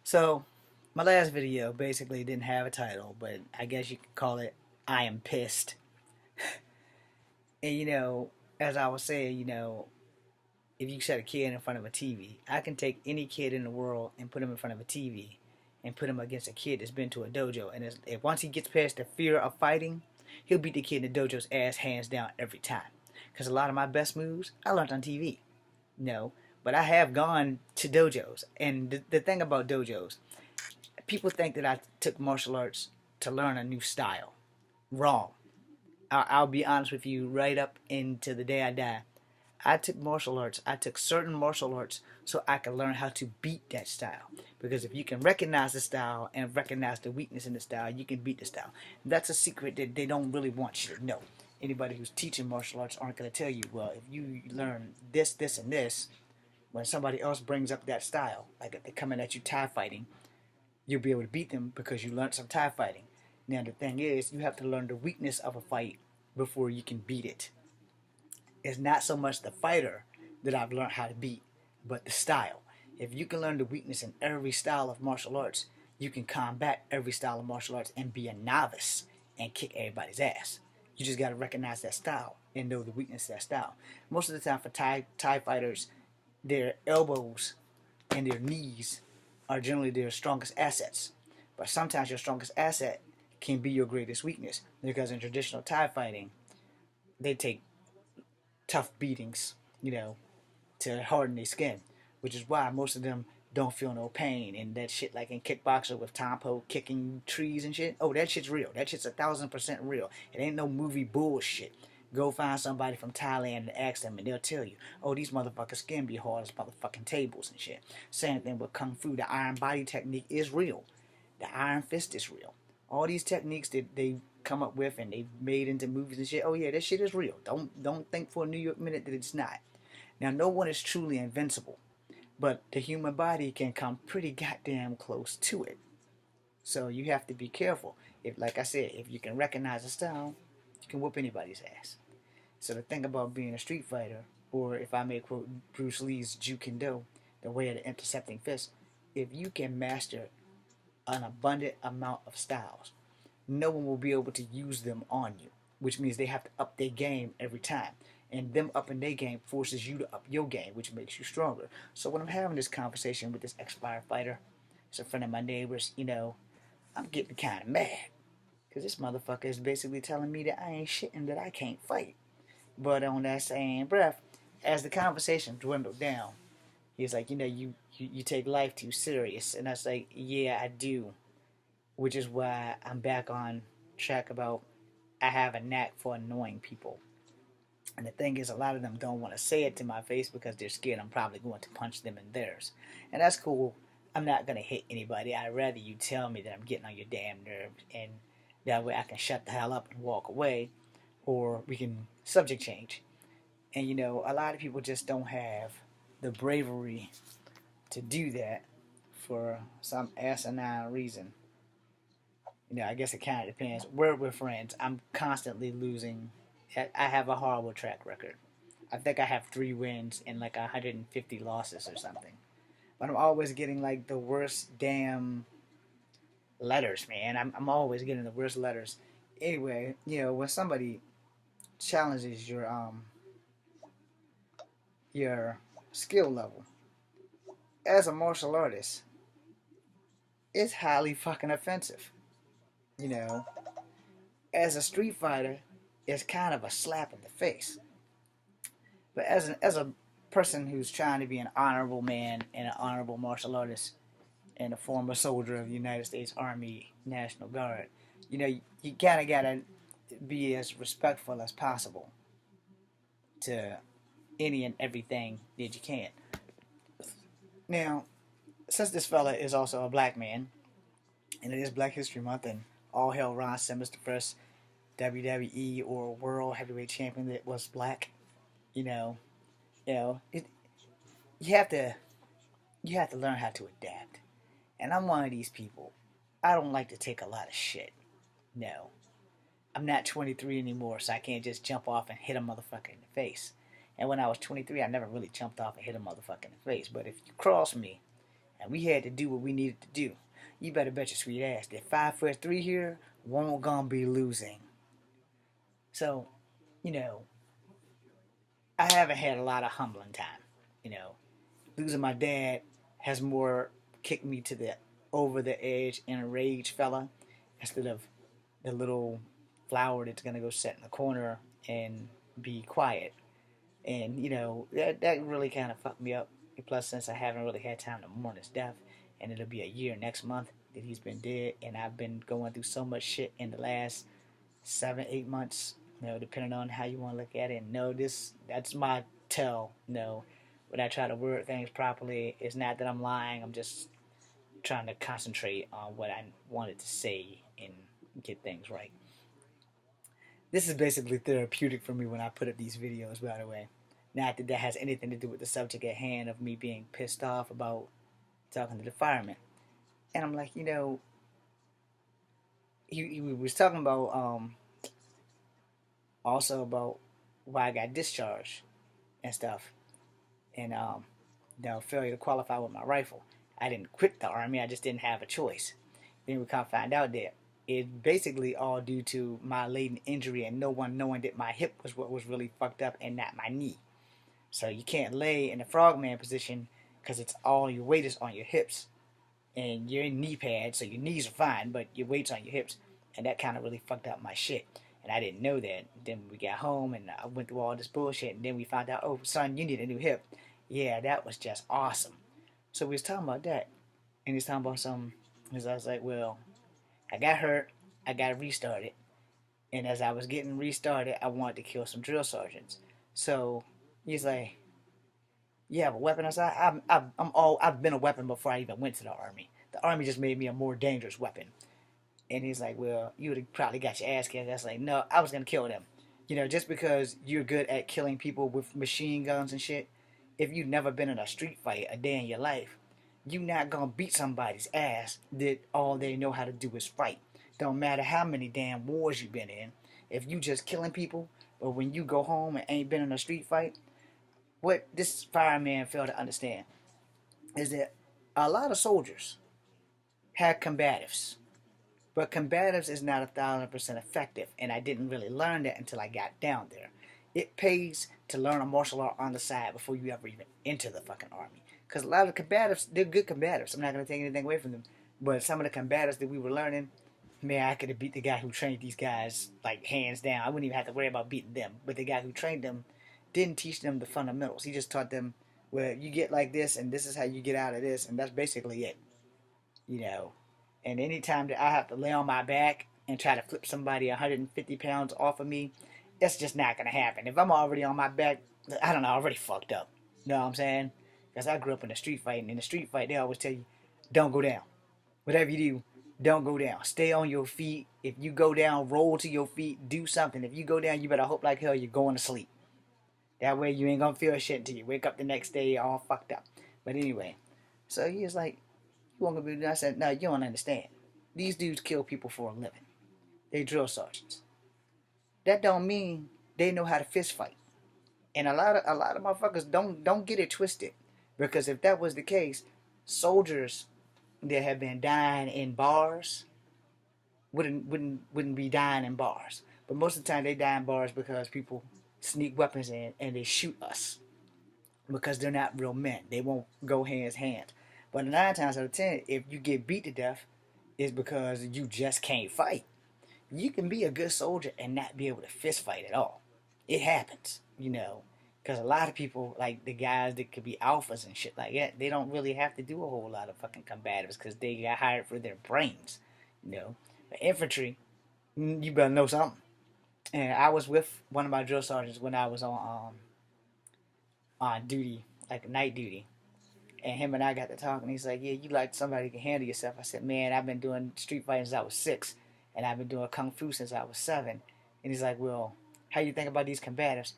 So, my last video basically didn't have a title, but I guess you could call it I Am Pissed. And as I was saying, if you set a kid in front of a TV, I can take any kid in the world and put him in front of a TV and put him against a kid that's been to a dojo. And if once he gets past the fear of fighting, he'll beat the kid in the dojo's ass hands down every time. Because a lot of my best moves I learned on TV. No, but I have gone to dojos. And the thing about dojos, people think that I took martial arts to learn a new style. Wrong. I'll be honest with you right up into the day I die. I took martial arts. I took certain martial arts so I could learn how to beat that style. Because if you can recognize the style and recognize the weakness in the style, you can beat the style. That's a secret that they don't really want you to know. Anybody who's teaching martial arts aren't going to tell you, well, if you learn this, this, and this, when somebody else brings up that style, like if they're coming at you Thai fighting, you'll be able to beat them because you learned some Thai fighting. Now the thing is, you have to learn the weakness of a fight before you can beat it. It's not so much the fighter that I've learned how to beat, but the style. If you can learn the weakness in every style of martial arts, you can combat every style of martial arts and be a novice and kick everybody's ass. You just got to recognize that style and know the weakness of that style. Most of the time for Thai fighters, their elbows and their knees are generally their strongest assets. But sometimes your strongest asset can be your greatest weakness. Because in traditional Thai fighting, they take tough beatings, to harden their skin. Which is why most of them don't feel no pain. And that shit like in kickboxer with Tom Po kicking trees and shit. Oh, that shit's real. That shit's 1,000% real. It ain't no movie bullshit. Go find somebody from Thailand and ask them, and they'll tell you, oh, these motherfuckers skin be hard as motherfucking tables and shit. Same thing with Kung Fu. The iron body technique is real. The iron fist is real. All these techniques that they come up with and they've made into movies and shit, oh yeah, that shit is real. Don't think for a New York minute that it's not. Now, no one is truly invincible, but the human body can come pretty goddamn close to it. So you have to be careful. If, like I said, if you can recognize a style, you can whoop anybody's ass. So the thing about being a street fighter, or if I may quote Bruce Lee's Jeet Kune Do, the way of the intercepting fist, if you can master an abundant amount of styles, no one will be able to use them on you, which means they have to up their game every time. And them upping their game forces you to up your game, which makes you stronger. So when I'm having this conversation with this ex-firefighter, it's a friend of my neighbor's, I'm getting kind of mad. Because this motherfucker is basically telling me that I ain't shit and that I can't fight. But on that same breath, as the conversation dwindled down, he was like, you take life too serious. And I was like, yeah, I do. Which is why I'm back on track about I have a knack for annoying people. And the thing is, a lot of them don't want to say it to my face because they're scared I'm probably going to punch them in theirs. And that's cool. I'm not going to hit anybody. I'd rather you tell me that I'm getting on your damn nerves. And that way I can shut the hell up and walk away. Or we can subject change. And a lot of people just don't have the bravery to do that for some asinine reason. I guess it kind of depends. We're friends. I'm constantly losing. I have a horrible track record. I think I have 3 wins and like 150 losses or something. But I'm always getting like the worst damn letters, man. I'm always getting the worst letters. Anyway, when somebody challenges your skill level as a martial artist, it's highly fucking offensive. You know, as a street fighter, it's kind of a slap in the face. But as a person who's trying to be an honorable man and an honorable martial artist and a former soldier of the United States Army National Guard, you kind of gotta be as respectful as possible to any and everything that you can. Now, since this fella is also a black man, and it is Black History Month, and all hail Ron Simmons, the first WWE or World Heavyweight Champion that was black. You know, it, you have to learn how to adapt. And I'm one of these people. I don't like to take a lot of shit. No, I'm not 23 anymore, so I can't just jump off and hit a motherfucker in the face. And when I was 23, I never really jumped off and hit a motherfucker in the face. But if you cross me and we had to do what we needed to do. You better bet your sweet ass that 5'3" here won't gonna be losing. So, you know, I haven't had a lot of humbling time. You know, losing my dad has more kicked me to the over the edge enraged fella instead of the little flower that's gonna go sit in the corner and be quiet. And that really kind of fucked me up. Plus, since I haven't really had time to mourn his death, and it'll be a year next month that he's been dead, and I've been going through so much shit in the last 7, 8 months. Depending on how you want to look at it. And no, that's my tell. No, when I try to word things properly, it's not that I'm lying. I'm just trying to concentrate on what I wanted to say and get things right. This is basically therapeutic for me when I put up these videos, by the way. Not that that has anything to do with the subject at hand of me being pissed off about talking to the fireman. And I'm like, he was talking about also about why I got discharged and stuff, and failure to qualify with my rifle. I didn't quit the army. I just didn't have a choice. Then we kind of find out that it's basically all due to my latent injury and no one knowing that my hip was what was really fucked up and not my knee. So you can't lay in the frogman position because it's all your weight is on your hips and you're in knee pads, so your knees are fine, but your weight's on your hips, and that kind of really fucked up my shit. And I didn't know that. Then we got home and I went through all this bullshit, and then we found out, oh son, you need a new hip. Yeah, that was just awesome. So we was talking about that, and he's talking about something. Because I was like, well, I got hurt, I got restarted, and as I was getting restarted, I wanted to kill some drill sergeants. So he's like, you have a weapon? I said, I've been a weapon before I even went to the army. The army just made me a more dangerous weapon. And he's like, well, you would have probably got your ass kicked. I was like, no, I was gonna kill them. Just because you're good at killing people with machine guns and shit, if you've never been in a street fight a day in your life, you not gonna beat somebody's ass that all they know how to do is fight. Don't matter how many damn wars you've been in. If you just killing people, but when you go home and ain't been in a street fight, what this fireman failed to understand is that a lot of soldiers had combatives, but combatives is not 1,000% effective, and I didn't really learn that until I got down there. It pays to learn a martial art on the side before you ever even enter the fucking army. Because a lot of the combatives, they're good combatives. I'm not going to take anything away from them. But some of the combatives that we were learning, man, I could have beat the guy who trained these guys, like, hands down. I wouldn't even have to worry about beating them. But the guy who trained them didn't teach them the fundamentals. He just taught them, well, you get like this, and this is how you get out of this, and that's basically it. You know. And anytime that I have to lay on my back and try to flip somebody 150 pounds off of me, that's just not going to happen. If I'm already on my back, I don't know, already fucked up. You know what I'm saying? Because I grew up in a street fight, and in the street fight, they always tell you, don't go down. Whatever you do, don't go down. Stay on your feet. If you go down, roll to your feet, do something. If you go down, you better hope like hell you're going to sleep. That way you ain't going to feel shit until you wake up the next day all fucked up. But anyway, so he was like, you want to be? I said, no, you don't understand. These dudes kill people for a living. They drill sergeants. That don't mean they know how to fist fight. And a lot of motherfuckers don't get it twisted. Because if that was the case, soldiers that have been dying in bars wouldn't be dying in bars. But most of the time they die in bars because people sneak weapons in and they shoot us. Because they're not real men. They won't go hands. But 9 times out of 10, if you get beat to death, it's because you just can't fight. You can be a good soldier and not be able to fist fight at all. It happens, Because a lot of people, like the guys that could be alphas and shit like that, they don't really have to do a whole lot of fucking combatives because they got hired for their brains. But infantry, you better know something. And I was with one of my drill sergeants when I was on duty, like night duty. And him and I got to talking. He's like, yeah, you like somebody who can handle yourself. I said, man, I've been doing street fighting since I was 6. And I've been doing kung fu since I was 7. And he's like, well, how you think about these combatives?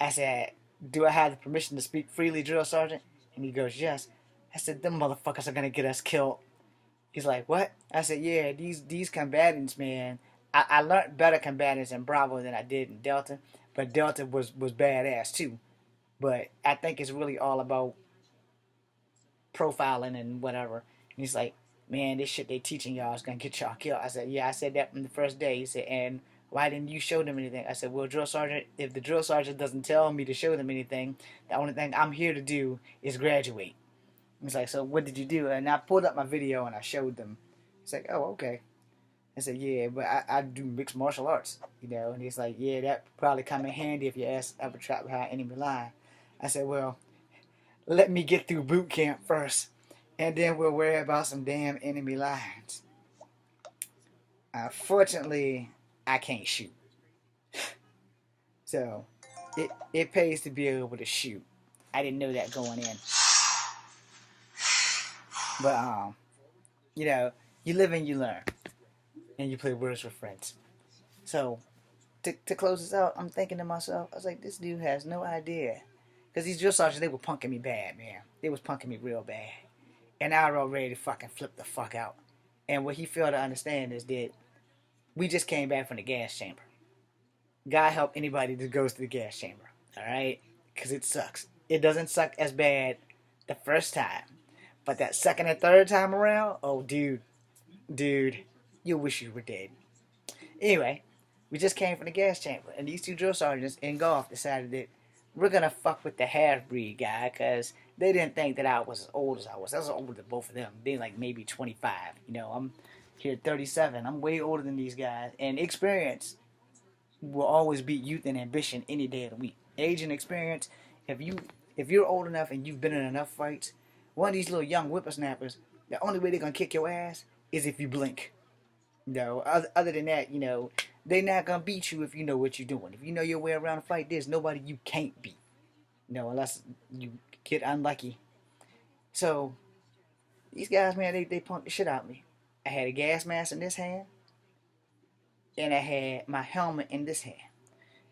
I said, do I have the permission to speak freely, drill sergeant? And he goes, yes. I said, them motherfuckers are going to get us killed. He's like, what? I said, yeah, these combatants, man. I learned better combatants in Bravo than I did in Delta. But Delta was badass too. But I think it's really all about profiling and whatever. And he's like, man, this shit they teaching y'all is gonna get y'all killed. I said, yeah, I said that from the first day. He said, and why didn't you show them anything? I said, well, drill sergeant, if the drill sergeant doesn't tell me to show them anything, the only thing I'm here to do is graduate. He's like, so what did you do? And I pulled up my video and I showed them. He's like, oh, okay. I said, yeah, but I do mixed martial arts, you know. And he's like, yeah, that probably come in handy if your ass ever trapped behind enemy line. I said, well, let me get through boot camp first, and then we'll worry about some damn enemy lines. Fortunately, I can't shoot. So, it pays to be able to shoot. I didn't know that going in. But, you know, you live and you learn. And you play words with friends. So, to close this out, I'm thinking to myself, I was like, this dude has no idea. Because these drill sergeants, they were punking me bad, man. They was punking me real bad. And I was all ready to fucking flip the fuck out. And what he failed to understand is that we just came back from the gas chamber. God help anybody that goes to the gas chamber. Alright? Because it sucks. It doesn't suck as bad the first time. But that second and third time around, oh, dude, you wish you were dead. Anyway, we just came from the gas chamber. And these two drill sergeants in golf decided that we're going to fuck with the half-breed guy because they didn't think that I was as old as I was. I was older than both of them, being like maybe 25. You know, I'm here at 37. I'm way older than these guys. And experience will always beat youth and ambition any day of the week. Age and experience, if you're old enough and you've been in enough fights, one of these little young whippersnappers, the only way they're going to kick your ass is if you blink. You know, other than that, you know, they're not going to beat you if you know what you're doing. If you know your way around a fight, there's nobody you can't beat. You know, unless you get unlucky. So, these guys, man, they punked the shit out of me. I had a gas mask in this hand, and I had my helmet in this hand.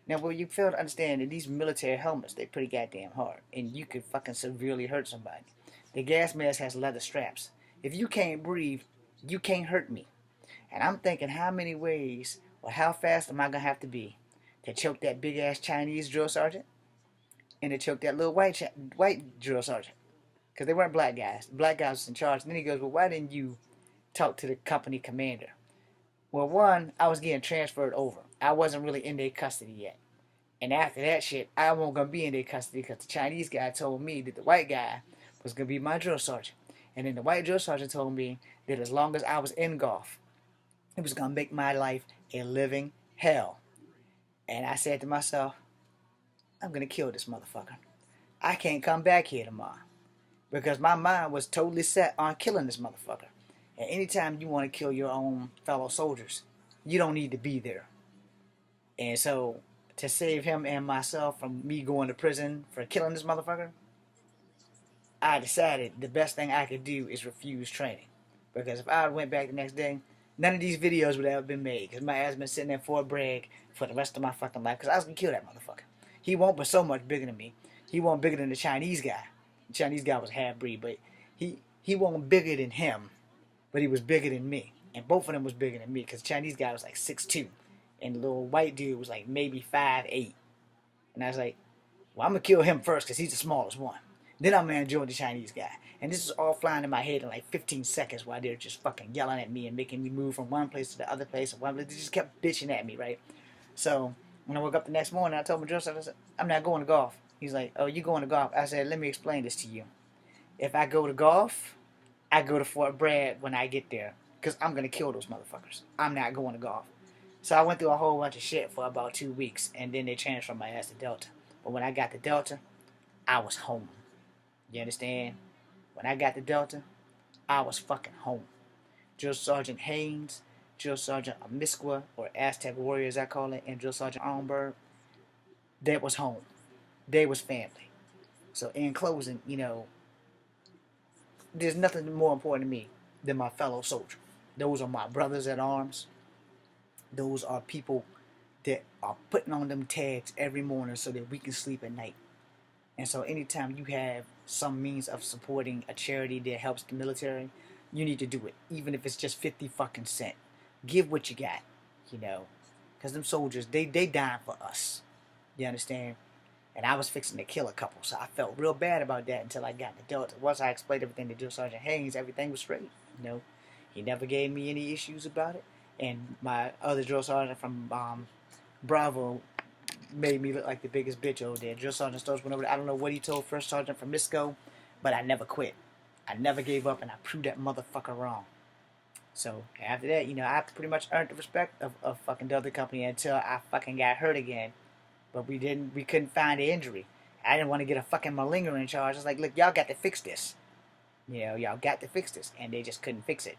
Now, what you fail to understand is these military helmets, they're pretty goddamn hard, and you could fucking severely hurt somebody. The gas mask has leather straps. If you can't breathe, you can't hurt me. And I'm thinking, how many ways or how fast am I going to have to be to choke that big-ass Chinese drill sergeant and to choke that little white drill sergeant? Because they weren't black guys. The black guy was in charge. And then he goes, well, why didn't you talk to the company commander? Well, one, I was getting transferred over. I wasn't really in their custody yet. And after that shit, I wasn't going to be in their custody because the Chinese guy told me that the white guy was going to be my drill sergeant. And then the white drill sergeant told me that as long as I was in golf, it was going to make my life a living hell. And I said to myself, I'm going to kill this motherfucker. I can't come back here tomorrow. Because my mind was totally set on killing this motherfucker. And anytime you want to kill your own fellow soldiers, you don't need to be there. And so, to save him and myself from me going to prison for killing this motherfucker, I decided the best thing I could do is refuse training. Because if I went back the next day, none of these videos would have been made. Because my ass been sitting there for a brag for the rest of my fucking life. Because I was going to kill that motherfucker. He won't, but so much bigger than me. He won't bigger than the Chinese guy. The Chinese guy was half-breed, but he wasn't bigger than him. But he was bigger than me. And both of them was bigger than me. Because the Chinese guy was like 6'2". And the little white dude was like maybe 5'8". And I was like, well, I'm going to kill him first because he's the smallest one. Then I'm going to join the Chinese guy. And this is all flying in my head in like 15 seconds while they're just fucking yelling at me and making me move from one place to the other place. And they just kept bitching at me, right? So when I woke up the next morning, I told my drill sergeant, I said, I'm not going to golf. He's like, oh, you going to golf? I said, let me explain this to you. If I go to golf, I go to Fort Bragg when I get there. Because I'm going to kill those motherfuckers. I'm not going to golf. So I went through a whole bunch of shit for about 2 weeks. And then they transferred my ass to Delta. But when I got to Delta, I was home. You understand? When I got to Delta, I was fucking home. Drill Sergeant Haynes, Drill Sergeant Amiskwa, or Aztec Warrior as I call it, and Drill Sergeant Armberg, that was home. They was family. So in closing, you know, there's nothing more important to me than my fellow soldier. Those are my brothers at arms. Those are people that are putting on them tags every morning so that we can sleep at night. And so anytime you have some means of supporting a charity that helps the military, you need to do it. Even if it's just 50 fucking cents. Give what you got, you know. Because them soldiers, they dying for us. You understand? And I was fixing to kill a couple, so I felt real bad about that until I got the Delta. Once I explained everything to Drill Sergeant Haynes, everything was straight. You know, he never gave me any issues about it. And my other drill sergeant from Bravo made me look like the biggest bitch over there. Drill Sergeant Stokes went over there. I don't know what he told First Sergeant from Misco, but I never quit. I never gave up, and I proved that motherfucker wrong. So after that, I pretty much earned the respect of fucking the other company until I fucking got hurt again. But we couldn't find the injury. I didn't want to get a fucking malingering charge. I was like, look, y'all got to fix this. Y'all got to fix this. And they just couldn't fix it.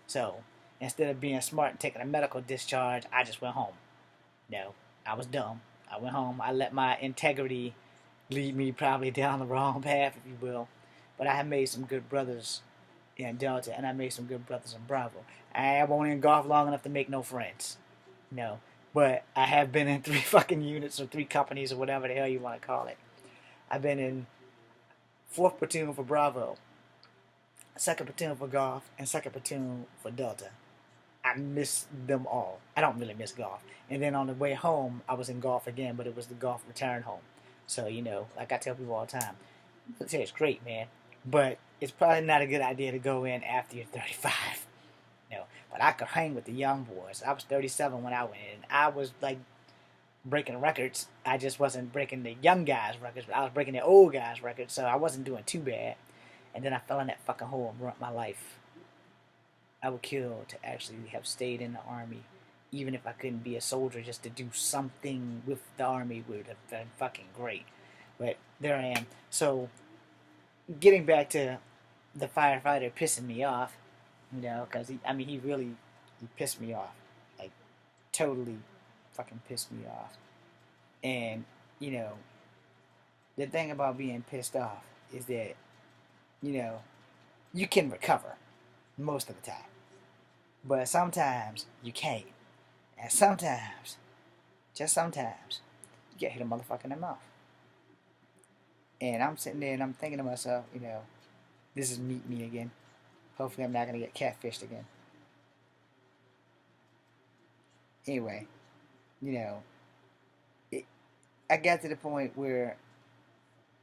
So instead of being smart and taking a medical discharge, I just went home. I was dumb. I went home. I let my integrity lead me probably down the wrong path, if you will. But I have made some good brothers in Delta, and I made some good brothers in Bravo. I won't in golf long enough to make no friends. No. But I have been in 3 fucking units or 3 companies or whatever the hell you want to call it. I've been in 4th platoon for Bravo, 2nd platoon for golf, and 2nd platoon for Delta. I miss them all. I don't really miss golf. And then on the way home, I was in golf again, but it was the golf return home. So, like I tell people all the time, it's great, man. But it's probably not a good idea to go in after you're 35. But I could hang with the young boys. I was 37 when I went in. I was like breaking records. I just wasn't breaking the young guys' records, but I was breaking the old guys' records, so I wasn't doing too bad. And then I fell in that fucking hole and ruined my life. I would kill to actually have stayed in the Army, even if I couldn't be a soldier, just to do something with the Army would have been fucking great. But there I am. So, getting back to the firefighter pissing me off, because he really pissed me off. Like, totally fucking pissed me off. And, the thing about being pissed off is that, you can recover most of the time. But sometimes you can't. And sometimes, just sometimes, you get hit a motherfucker in the mouth. And I'm sitting there and I'm thinking to myself, this is meat me again. Hopefully I'm not going to get catfished again. Anyway, I got to the point where,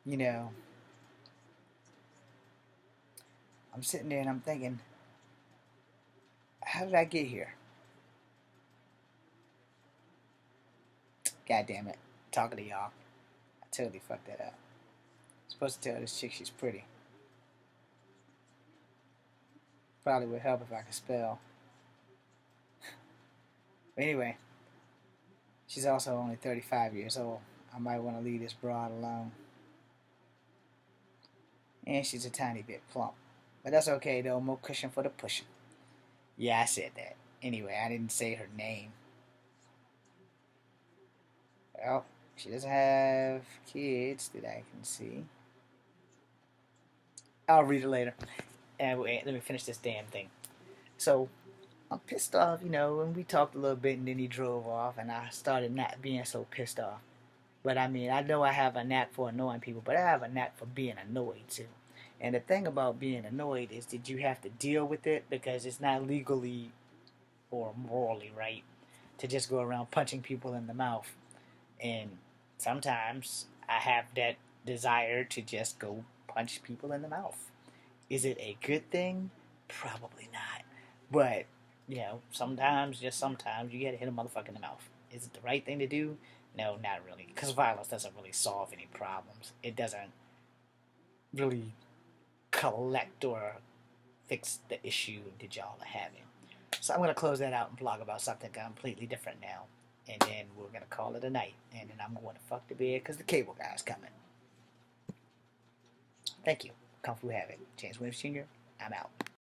I'm sitting there and I'm thinking, how did I get here? God damn it. Talking to y'all. I totally fucked that up. I'm supposed to tell this chick she's pretty. Probably would help if I could spell. But anyway, she's also only 35 years old. I might want to leave this broad alone. And she's a tiny bit plump. But that's okay though, more cushion for the pushing. Yeah, I said that. Anyway, I didn't say her name. Well, she doesn't have kids that I can see. I'll read it later. And wait, let me finish this damn thing. So, I'm pissed off, and we talked a little bit and then he drove off and I started not being so pissed off. But I know I have a knack for annoying people, but I have a knack for being annoyed too. And the thing about being annoyed is that you have to deal with it because it's not legally or morally right to just go around punching people in the mouth. And sometimes I have that desire to just go punch people in the mouth. Is it a good thing? Probably not. But, sometimes, just sometimes, you gotta hit a motherfucker in the mouth. Is it the right thing to do? No, not really. Because violence doesn't really solve any problems. It doesn't really collect or fix the issue that y'all are having. So I'm going to close that out and blog about something completely different now. And then we're going to call it a night. And then I'm going to fuck the bed because the cable guy's coming. Thank you. Kung Fu Havoc. James Williams Jr., I'm out.